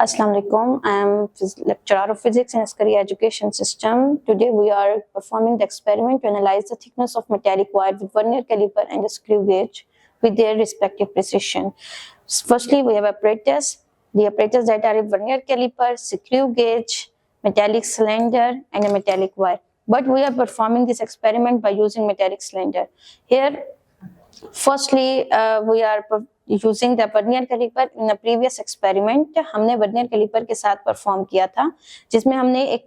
Assalamu alaikum. I am lecturer of physics in Askari education system. Today we are performing the experiment to analyze the thickness of metallic wire with vernier caliper and a screw gauge with their respective precision. Firstly, we have apparatus. The apparatus that are a vernier caliper, screw gauge, metallic cylinder, and a metallic wire. But we are performing this experiment by using metallic cylinder. Here, firstly, we are using the vernier caliper in previous experiment हमने vernier caliper के साथ perform किया था, जिसमें हमने एक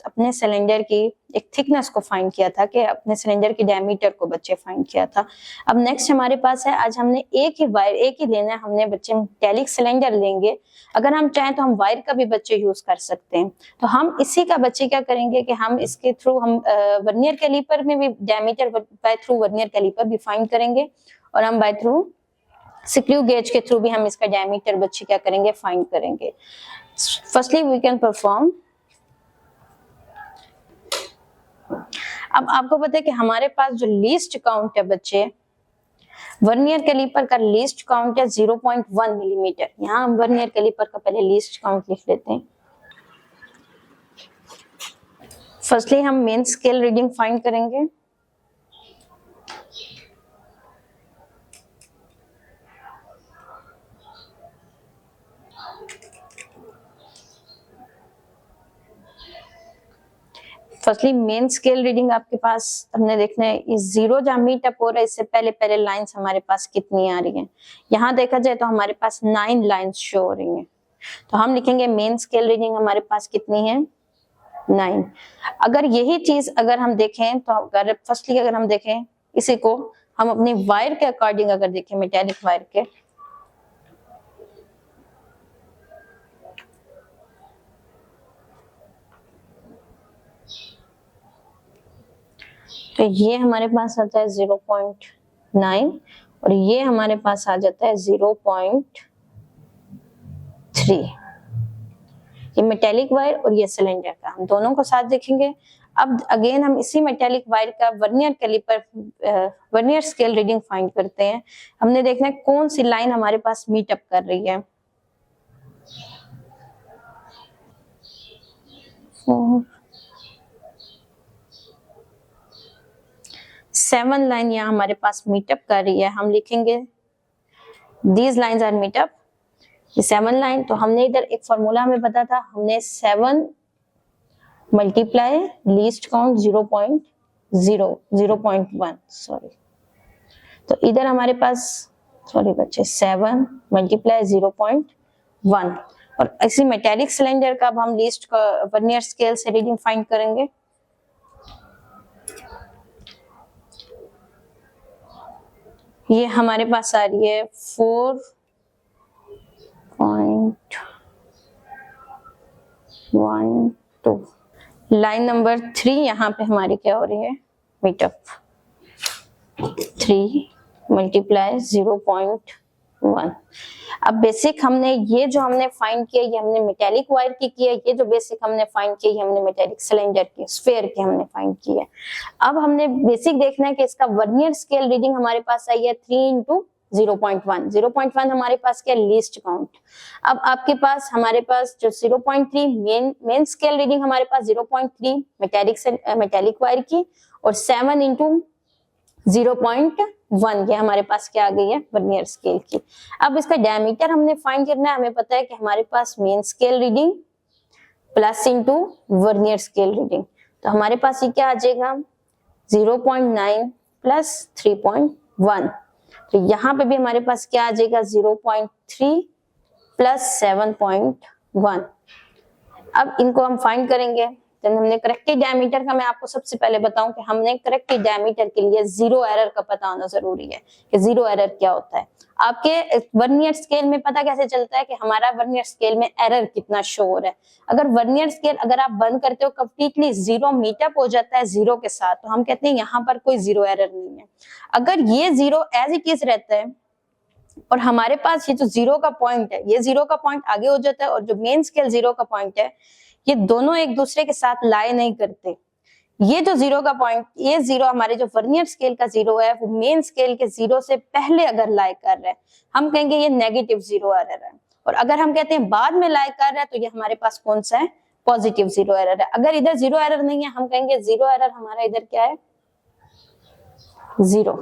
अपने cylinder की एक थिकनेस को फाइंड किया था कि अपने सिलेंडर की डायमीटर को बच्चे फाइंड किया था। अब नेक्स्ट हमारे पास है, आज हमने एक ही वायर एक ही लेना है, हमने बच्चे मेटालिक सिलेंडर लेंगे। अगर हम चाहें तो हम वायर का भी बच्चे यूज कर सकते हैं। तो हम इसी का बच्चे क्या करेंगे कि हम इसके थ्रू हम वर्नियर कैलिपर में भी diameter by through vernier caliper भी फाइंड करेंगे और हम बाय थ्रू स्क्रू गेज के थ्रू भी हम इसका डायमीटर बच्चे क्या करेंगे फाइंड करेंगे। Firstly we can perform. अब आपको पता है कि हमारे पास जो लीस्ट काउंट है बच्चे, वर्नियर कैलिपर का लीस्ट काउंट है 0.1 मिलीमीटर। यहाँ हम वर्नियर कैलिपर का पहले लीस्ट काउंट लिख लेते हैं। फर्स्टली हम मेन स्केल रीडिंग फाइंड करेंगे। फर्स्टली मेन स्केल रीडिंग आपके पास हमने देखना है, इस जीरो जहां मीट अप हो रहा है इससे पहले पहले लाइंस हमारे पास कितनी आ रही हैं। यहाँ देखा जाए तो हमारे पास 9 लाइंस शो हो रही हैं, तो हम लिखेंगे मेन स्केल रीडिंग हमारे पास कितनी है 9। अगर यही चीज अगर हम देखें तो अगर फर्स्टली अगर हम देखें इसी को हम अपनी वायर के अकॉर्डिंग अगर देखें मेटेलिक वायर के, तो ये हमारे पास आता है 0.9 और ये हमारे पास आ जाता है 0.3। ये मेटेलिक वायर और ये सिलेंडर का, हम दोनों को साथ देखेंगे। अब अगेन हम इसी मेटेलिक वायर का vernier caliper vernier scale reading find करते हैं। हमने देखना है कौन सी लाइन हमारे पास मीट अप कर रही है। 7 लाइन यहाँ हमारे पास मीटअप कर रही है। हम लिखेंगे दीज लाइन्स आर मीटअप, ये 7 लाइन। तो हमने इधर एक फॉर्मूला हमें पता था, हमने 7 मल्टीप्लाई लीस्ट काउंट 0.1 सॉरी, तो इधर हमारे पास सॉरी बच्चे 7 मल्टीप्लाई 0.1 और इसी मेटेलिक सिलेंडर का अब हम लीस्ट का वर्नियर स्केल से रीडिंग फाइंड करेंगे। ये हमारे पास आ रही है 4.12। लाइन नंबर 3 यहाँ पे हमारी क्या हो रही है मीटअप 3 मल्टीप्लाई 0.1। अब बेसिक हमने ये जो हमने फाइंड किया ये हमने मेटेलिक वायर की किया, ये जो बेसिक हमने फाइंड किया ये हमने मेटेलिक सिलेंडर की स्फीयर की हमने फाइंड किया। अब हमने बेसिक देखना है कि इसका वर्नियर स्केल रीडिंग हमारे पास आई है 3 इंटू 0.1। 0.1 हमारे पास क्या लीस्ट काउंट। अब आपके पास हमारे पास जो 0.3 मेन स्केल रीडिंग हमारे पास 0.3 मेटेलिक वायर की और 7 इंटू 0.1 ये हमारे पास क्या आ गई है वर्नियर स्केल की। अब इसका डायमीटर हमने फाइंड करना है। हमें पता है कि हमारे पास main scale reading plus into vernier scale reading, तो हमारे पास ये क्या आ जाएगा 0.9 प्लस 3.1। तो यहाँ पे भी हमारे पास क्या आ जाएगा 0.3 प्लस 7.1। अब इनको हम फाइंड करेंगे। जब हमने करेक्टेड डायमीटर का, मैं आपको सबसे पहले बताऊं कि हमने करेक्टेड डायमीटर के लिए जीरो एरर का पता होना जरूरी है कि जीरो एरर क्या होता है। आपके वर्नियर स्केल में पता कैसे चलता है कि हमारा वर्नियर स्केल में एरर कितना शो हो रहा है। अगर वर्नियर स्केल अगर आप बंद करते हो कंप्लीटली जीरो मीटअप हो जाता है जीरो के साथ, तो हम कहते हैं यहाँ पर कोई जीरो एरर नहीं है। अगर ये जीरो एज इट इज रहता है और हमारे पास ये जो जीरो का पॉइंट है, ये जीरो का पॉइंट आगे हो जाता है और जो मेन स्केल जीरो का पॉइंट है, ये दोनों एक दूसरे के साथ लाई नहीं करते। ये जो जीरो का पॉइंट, ये जीरो हमारे जो वर्नियर स्केल का जीरो है वो मेन स्केल के जीरो से पहले अगर लाई कर रहा है, हम कहेंगे ये नेगेटिव जीरो एरर है। और अगर हम कहते हैं बाद में लाई कर रहा है तो ये हमारे पास कौन सा है, पॉजिटिव जीरो एरर है। अगर इधर जीरो एरर नहीं है, हम कहेंगे जीरो एरर हमारा इधर क्या है, जीरो।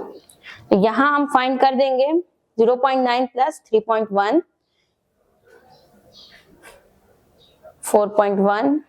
तो यहां हम फाइंड कर देंगे 0.9 प्लस 3.1 4.1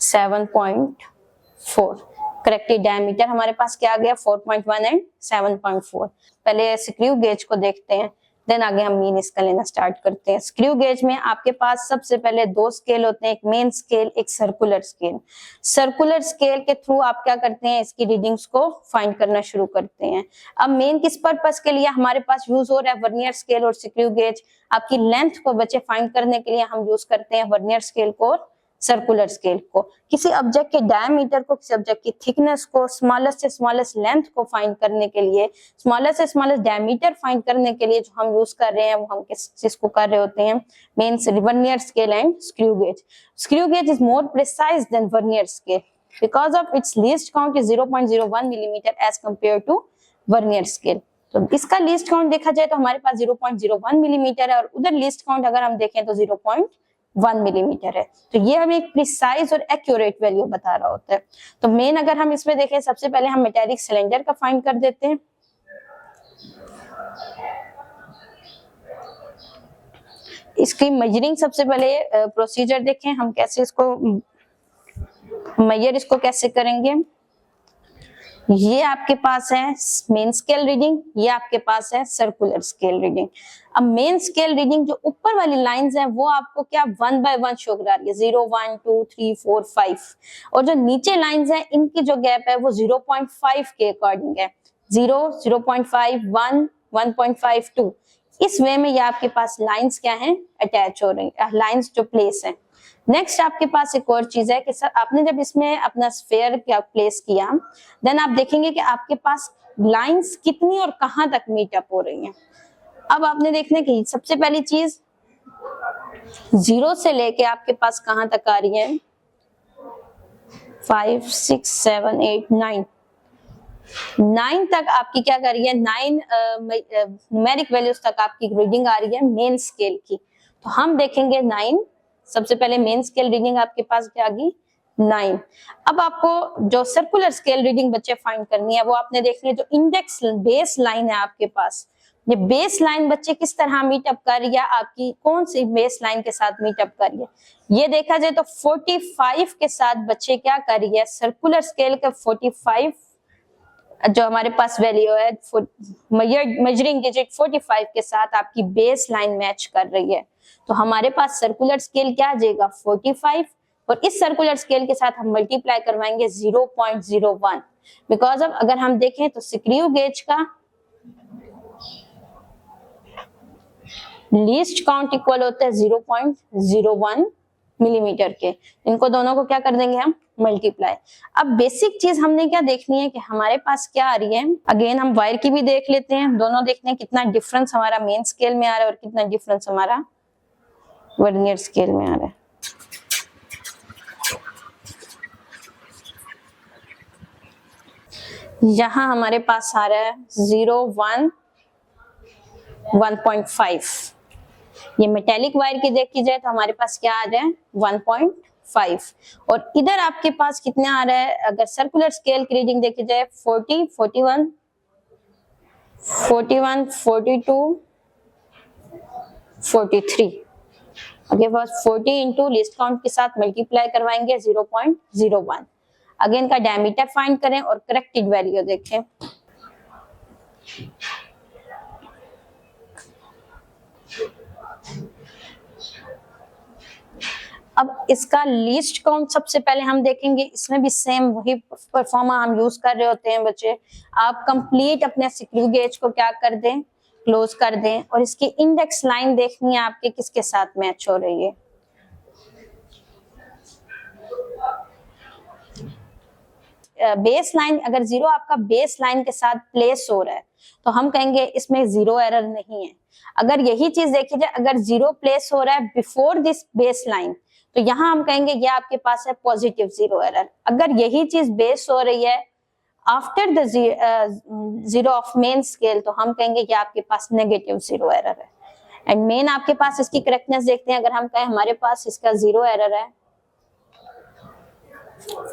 7.4। करेक्टेड डायमीटर हमारे पास क्या आ गया, 4.1 एंड 7.4। पहले स्क्रू गेज को देखते हैं, देन आगे हम मीन इसका लेना स्टार्ट करते हैं। स्क्रू गेज में आपके पास सबसे पहले दो स्केल होते हैं, एक मेन स्केल, एक सर्कुलर स्केल। सर्कुलर स्केल के थ्रू आप क्या करते हैं, इसकी रीडिंग्स को फाइंड करना शुरू करते हैं। अब मेन किस पर्पस के लिए हमारे पास यूज हो रहा है, वर्नियर स्केल और स्क्रू गेज। आपकी लेंथ को बच्चे फाइंड करने के लिए हम यूज करते हैं वर्नियर स्केल को और सर्कुलर स्केल को। किसी ऑब्जेक्ट के डायमीटर को, किसी ऑब्जेक्ट की थिकनेस को, स्मॉलेस्ट से स्मॉलेस्ट लेंथ को फाइंड करने के लिए, स्मॉलेस्ट से स्मॉलेस्ट डायमीटर फाइंड करने के लिए जो हम यूज कर रहे हैं वो हम किस चीज को कर रहे होते हैं, main vernier scale and screw gauge. Screw gauge is more precise than vernier scale because of its least count is 0.01 millimetre as compared to vernier scale. तो इसका लीस्ट काउंट देखा जाए तो हमारे पास 0.01 मिलीमीटर है और उधर लीस्ट काउंट अगर हम देखें तो 0.1 मिलीमीटर है। तो ये हमें एक प्रिसाइज और एक्यूरेट वैल्यू बता रहा होता है। तो मेन अगर हम इसमें देखें, सबसे पहले हम मेटेलिक सिलेंडर का फाइंड कर देते हैं। इसकी मेजरिंग सबसे पहले प्रोसीजर देखें, हम कैसे इसको मेजर इसको कैसे करेंगे। ये आपके पास है मेन स्केल रीडिंग, ये आपके पास है सर्कुलर स्केल रीडिंग। अब मेन स्केल रीडिंग जो ऊपर वाली लाइंस हैं वो आपको क्या 1 बाय 1 शो करा रही है, 0 1 2 3 4 5। और जो नीचे लाइंस हैं इनकी जो गैप है वो 0.5 के अकॉर्डिंग है, 0 0.5 1 1.5 2। इस वे में ये आपके पास लाइंस क्या हैं, अटैच हो रही है, लाइंस जो प्लेस है। नेक्स्ट आपके पास एक और चीज है कि सर आपने जब इसमें अपना स्फेयर क्या प्लेस किया, देन आप देखेंगे कि आपके पास लाइंस कितनी और कहां तक मीट अप हो रही हैं। अब आपने देखना कि सबसे पहली चीज 0 से लेके आपके पास कहां तक आ रही है, 5 6 7 8 9 तक आपकी क्या कर रही है, 9 न्यूमेरिक वैल्यूज तक आपकी रीडिंग आ रही है मेन स्केल की। तो हम देखेंगे 9, सबसे पहले मेन स्केल रीडिंग आपके पास क्या आ गई 9। अब आपको जो सर्कुलर स्केल रीडिंग बच्चे फाइंड करनी है वो आपने देखनी है, जो इंडेक्स बेस लाइन है आपके पास, ये बेस लाइन बच्चे किस तरह मीट अप कर रही है, आपकी कौन सी बेस लाइन के साथ मीट अप कर रही है। ये देखा जाए तो 45 के साथ बच्चे क्या कर रही है, सर्कुलर स्केल के 45 जो हमारे पास वैल्यू है मेजरिंग डिजिट 45 के साथ आपकी बेस लाइन मैच कर रही है। तो हमारे पास सर्कुलर स्केल क्या आ जाएगा 45, और इस सर्कुलर स्केल के साथ हम मल्टीप्लाई करवाएंगे 0.01। बिकॉज अब अगर हम देखें तो स्क्रू गेज का लीस्ट काउंट इक्वल होता है 0.01 मिलीमीटर के। इनको दोनों को क्या कर देंगे हम, मल्टीप्लाई। अब बेसिक चीज हमने क्या देखनी है कि हमारे पास क्या आ रही है, अगेन हम वायर की भी देख लेते हैं, दोनों देखते हैं कितना डिफरेंस हमारा मेन स्केल में आ रहा है और कितना डिफरेंस हमारा वर्नियर स्केल में आ रहा है। यहां हमारे पास आ रहा है 0 1 1.5। ये मेटेलिक वायर की देखी जाए तो हमारे पास क्या आ रहा है 1.5। और इधर आपके पास कितना आ रहा है, अगर सर्कुलर स्केल की रीडिंग देखी जाए 40 41 41 42 43। अगे बस 40 इंटू लिस्ट काउंट के साथ मल्टीप्लाई करवाएंगे 0.01। अगेन का डायमीटर फाइंड करें और करेक्टेड वैल्यू देखें। अब इसका लीस्ट काउंट सबसे पहले हम देखेंगे, इसमें भी सेम वही परफॉर्मा हम यूज कर रहे होते हैं बच्चे। आप कंप्लीट अपने स्क्रू गेज को क्या कर दें, क्लोज कर दें, और इसकी इंडेक्स लाइन देखनी है आपके किसके साथ मैच हो रही है। बेस लाइन अगर 0 आपका बेस लाइन के साथ प्लेस हो रहा है तो हम कहेंगे इसमें 0 एरर नहीं है। अगर यही चीज देखी जाए, अगर 0 प्लेस हो रहा है बिफोर दिस बेस लाइन तो यहाँ हम कहेंगे ये आपके पास है पॉजिटिव 0 एरर। अगर यही चीज बेस हो रही है after the 0 of main scale तो हम कहेंगे ये आपके पास नेगेटिव 0 एरर है। एंड मेन आपके पास इसकी करेक्टनेस देखते हैं। अगर हम कहें हमारे पास इसका 0 एरर है,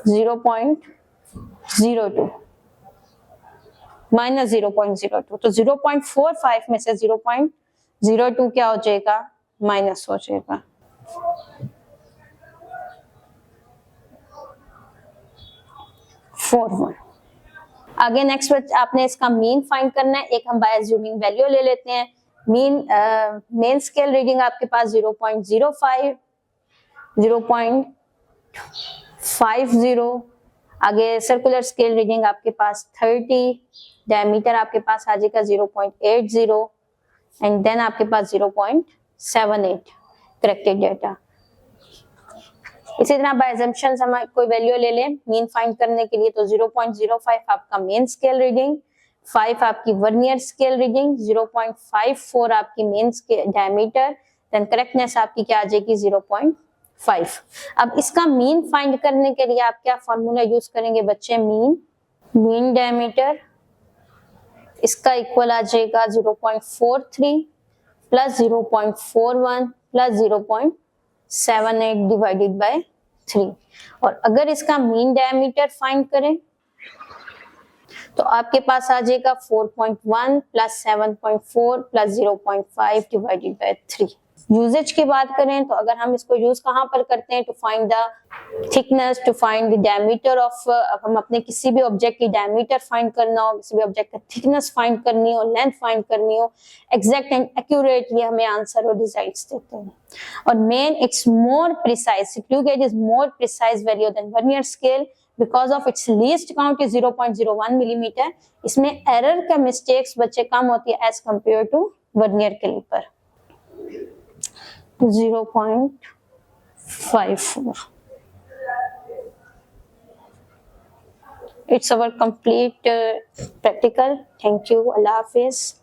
0.02 माइनस 0.02, तो 0.45 में से 0.02 क्या हो जाएगा, माइनस हो जाएगा। आगे नेक्स्ट आपने इसका मीन फाइंड करना है। एक हम बाय अज्यूमिंग वैल्यू ले लेते हैं। मेन स्केल रीडिंग आपके पास 0.05, 0.50, आगे सर्कुलर स्केल रीडिंग आपके पास 30, डायमीटर आपके पास आ जाएगा 0.80 एंड देन आपके पास 0.78 करेक्टेड डेटा। इसी तरह बाय अजम्पशंस हम कोई वैल्यू ले लें मीन फाइंड करने के लिए, तो 0.05 आपका मेन स्केल रीडिंग, 5 आपकी वर्नियर स्केल रीडिंग, 0.54 आपकी main scale diameter, then correctness आपकी क्या आ जाएगी 0.5। अब इसका मीन फाइंड करने के लिए आप क्या फॉर्मूला यूज करेंगे बच्चे, मीन डायमीटर इसका इक्वल आ जाएगा 0.43 प्लस 0.41 प्लस 0.78 डिवाइडेड बाय 3। और अगर इसका मीन डायमीटर फाइंड करें तो आपके पास आ जाएगा 4.1 plus 7.4 plus 0.5 divided by 3। Usage की बात करें तो अगर हम इसको यूज कहां पर करते हैं, to find the thickness, to find the diameter of, हम अपने किसी भी ऑब्जेक्ट की डायमीटर फाइंड करना हो, किसी भी ऑब्जेक्ट का थिकनेस फाइंड करनी हो, लेंथ फाइंड करनी हो, एग्जैक्ट एंड एक्यूरेट ये हमें आंसर और रिजल्ट्स देते हैं। और main it's more precise, screw gauge is more precise value than vernier scale because of its least count is 0.01 millimeter। इसमें एरर का मिस्टेक्स बच्चे कम होती है as compared to vernier caliper 0.54। It's our complete practical. Thank you. Allah Hafiz.